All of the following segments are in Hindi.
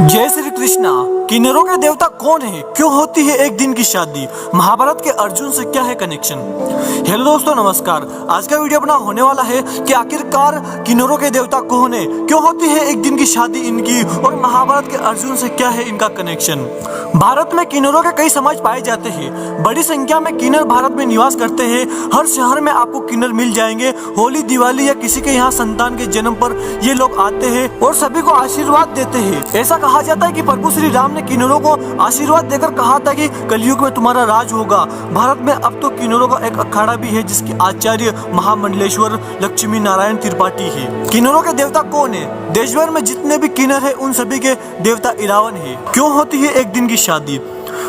जय श्री कृष्णा। किन्नरों के देवता कौन है? क्यों होती है एक दिन की शादी? महाभारत के अर्जुन से क्या है कनेक्शन? हेलो दोस्तों, नमस्कार। आज का वीडियो अपना होने वाला है कि आखिरकार किन्नरों के देवता कौन है, क्यों होती है एक दिन की शादी इनकी, और महाभारत के अर्जुन से क्या है इनका कनेक्शन। भारत में किन्नरों के कई समाज पाए जाते हैं। बड़ी संख्या में किन्नर भारत में निवास करते हैं। हर शहर में आपको किन्नर मिल जाएंगे। होली, दिवाली या किसी के यहाँ संतान के जन्म पर ये लोग आते हैं और सभी को आशीर्वाद देते हैं। ऐसा कहा जाता है कि प्रभु श्री राम ने किन्नरों को आशीर्वाद देकर कहा था कि कलयुग में तुम्हारा राज होगा। भारत में अब तो किन्नरों का एक अखाड़ा भी है जिसके आचार्य महामंडलेश्वर लक्ष्मी नारायण त्रिपाठी है। किन्नरों के देवता कौन है? देश भर में जितने भी किन्नर है उन सभी के देवता इरावन है। क्यों होती है एक दिन की शादी?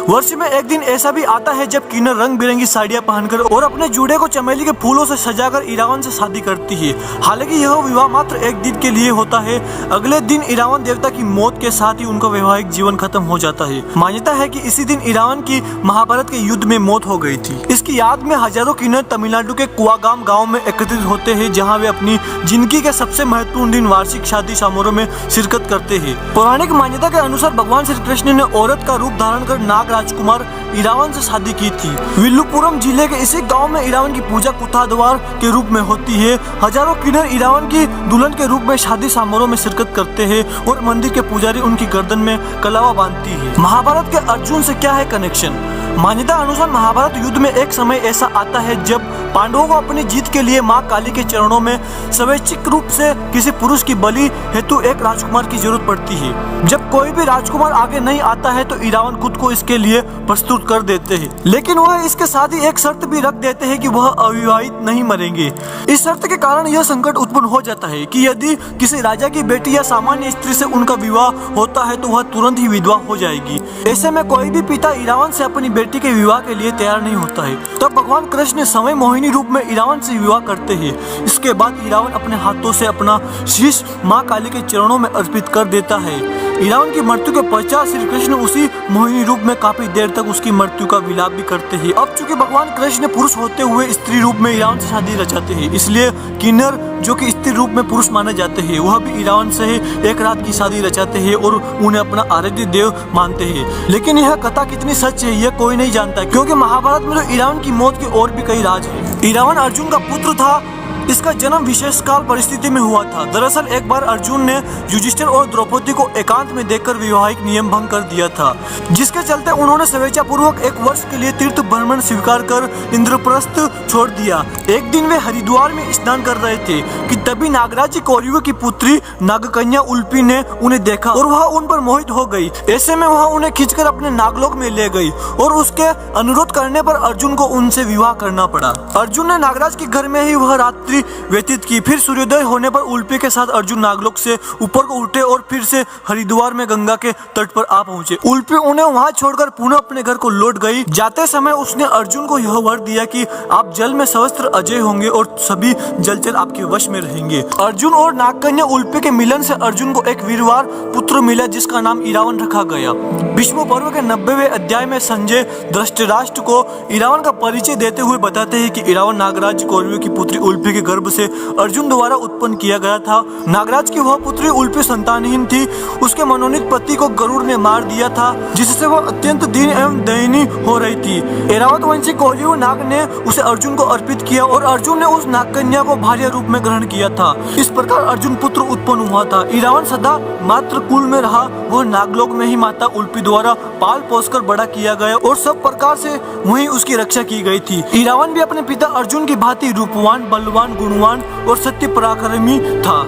वर्ष में एक दिन ऐसा भी आता है जब किन्नर रंग बिरंगी साड़ियां पहनकर और अपने जूड़े को चमेली के फूलों से सजाकर इरावन से शादी करती है। हालांकि यह विवाह मात्र एक दिन के लिए होता है। अगले दिन इरावन देवता की मौत के साथ ही उनका वैवाहिक जीवन खत्म हो जाता है। मान्यता है कि इसी दिन इरावन की महाभारत के युद्ध में मौत हो गई थी। इसकी याद में हजारों किन्नर तमिलनाडु के कुआगाम गाँव में एकत्रित होते हैं, जहाँ वे अपनी जिंदगी के सबसे महत्वपूर्ण दिन वार्षिक शादी समारोह में शिरकत करते हैं। पौराणिक मान्यता के अनुसार भगवान श्री कृष्ण ने औरत का रूप धारण कर नाग राजकुमार इरावन से शादी की थी। विल्लुपुरम जिले के इसी गांव में इरावन की पूजा कुथाद्वार के रूप में होती है। हजारों किन्नर इरावन की दुल्हन के रूप में शादी समारोह में शिरकत करते हैं और मंदिर के पुजारी उनकी गर्दन में कलावा बांधती है। महाभारत के अर्जुन से क्या है कनेक्शन? मान्यता अनुसार महाभारत युद्ध में एक समय ऐसा आता है जब पांडवों को अपनी जीत के लिए मां काली के चरणों में स्वैच्छिक रूप से किसी पुरुष की बलि हेतु एक राजकुमार की जरूरत पड़ती है। जब कोई भी राजकुमार आगे नहीं आता है तो इरावन खुद को इसके लिए प्रस्तुत कर देते हैं, लेकिन वह इसके साथ ही एक शर्त भी रख देते हैं कि वह अविवाहित नहीं मरेंगे। इस शर्त के कारण यह संकट उत्पन्न हो जाता है कि यदि किसी राजा की बेटी या सामान्य स्त्री से उनका विवाह होता है तो वह तुरंत ही विधवा हो जाएगी। ऐसे में कोई भी पिता इरावन से अपनी बेटी के विवाह के लिए तैयार नहीं होता है। तब भगवान कृष्ण समय मोहिनी रूप में इरावन से विवाह करते हैं। इसके बाद इरावन अपने हाथों से अपना शीश मां काली के चरणों में अर्पित कर देता है। इरावन की मृत्यु के पश्चात श्री कृष्ण उसी मोहिनी रूप में काफी देर तक उसकी मृत्यु का विलाप भी करते हैं। अब चूंकि भगवान कृष्ण पुरुष होते हुए स्त्री रूप में इरावन से शादी रचाते हैं, इसलिए किन्नर जो कि स्त्री रूप में पुरुष माने जाते हैं वह भी इरावन से एक रात की शादी रचाते हैं और उन्हें अपना आराध्य देव मानते हैं। लेकिन यह कथा कितनी सच है यह कोई नहीं जानता, क्योंकि महाभारत में तो इरावन की मौत के और भी कई राज है। इरावन अर्जुन का पुत्र था। इसका जन्म विशेष काल परिस्थिति में हुआ था। दरअसल एक बार अर्जुन ने युधिष्ठिर और द्रौपदी को एकांत में देखकर वैवाहिक नियम भंग कर दिया था, जिसके चलते उन्होंने स्वेच्छा पूर्वक एक वर्ष के लिए तीर्थ भ्रमण स्वीकार कर इंद्रप्रस्थ छोड़ दिया। एक दिन वे हरिद्वार में स्नान कर रहे थे कि तभी नागराज कौरव की पुत्री नागकन्या उल्पी ने उन्हें देखा और वह उन पर मोहित हो गई। ऐसे में वह उन्हें खींचकर अपने नागलोक में ले गई और उसके अनुरोध करने पर अर्जुन को उनसे विवाह करना पड़ा। अर्जुन ने नागराज के घर में ही वह रात्रि व्यतीत की। फिर सूर्योदय होने पर उल्पी के साथ अर्जुन नागलोक से ऊपर को उठे और फिर से हरिद्वार में गंगा के तट पर आ पहुंचे। उल्पी उन्हें वहां छोड़कर पुनः अपने घर को लौट गई। जाते समय उसने अर्जुन को यह वर दिया कि आप जल में सहस्त्र अजय होंगे और सभी जलचर आपके वश में रहेंगे। अर्जुन और नागकन्या उल्पी के मिलन से अर्जुन को एक वीरवार पुत्र मिला जिसका नाम इरावन रखा गया। भीष्म पर्व के 90वें अध्याय में संजय धृतराष्ट्र को इरावन का परिचय देते हुए बताते हैं कि इरावन नागराज कौरव की पुत्री उल्पी के गर्भ से अर्जुन द्वारा उत्पन्न किया गया था। नागराज की वह पुत्री उल्पी संतानहीन थी। उसके मनोनीत पति को गरुड़ ने मार दिया था, जिससे वह अत्यंत दीन एवं दयनीय हो रही थी। ऐरावत वंशी कौरव नाग ने उसे अर्जुन को अर्पित किया और अर्जुन ने उस नागकन्या को भार्या रूप में ग्रहण किया था। इस प्रकार अर्जुन पुत्र उत्पन्न हुआ था। इरावन सदा मात्र कुल में रहा। वह नागलोक में ही माता उल्पी द्वारा पाल पोसकर बड़ा किया गया और सब प्रकार से वहीं उसकी रक्षा की गई थी। इरावन भी अपने पिता अर्जुन की भांति रूपवान, बलवान, गुणवान और सत्य पराक्रमी था।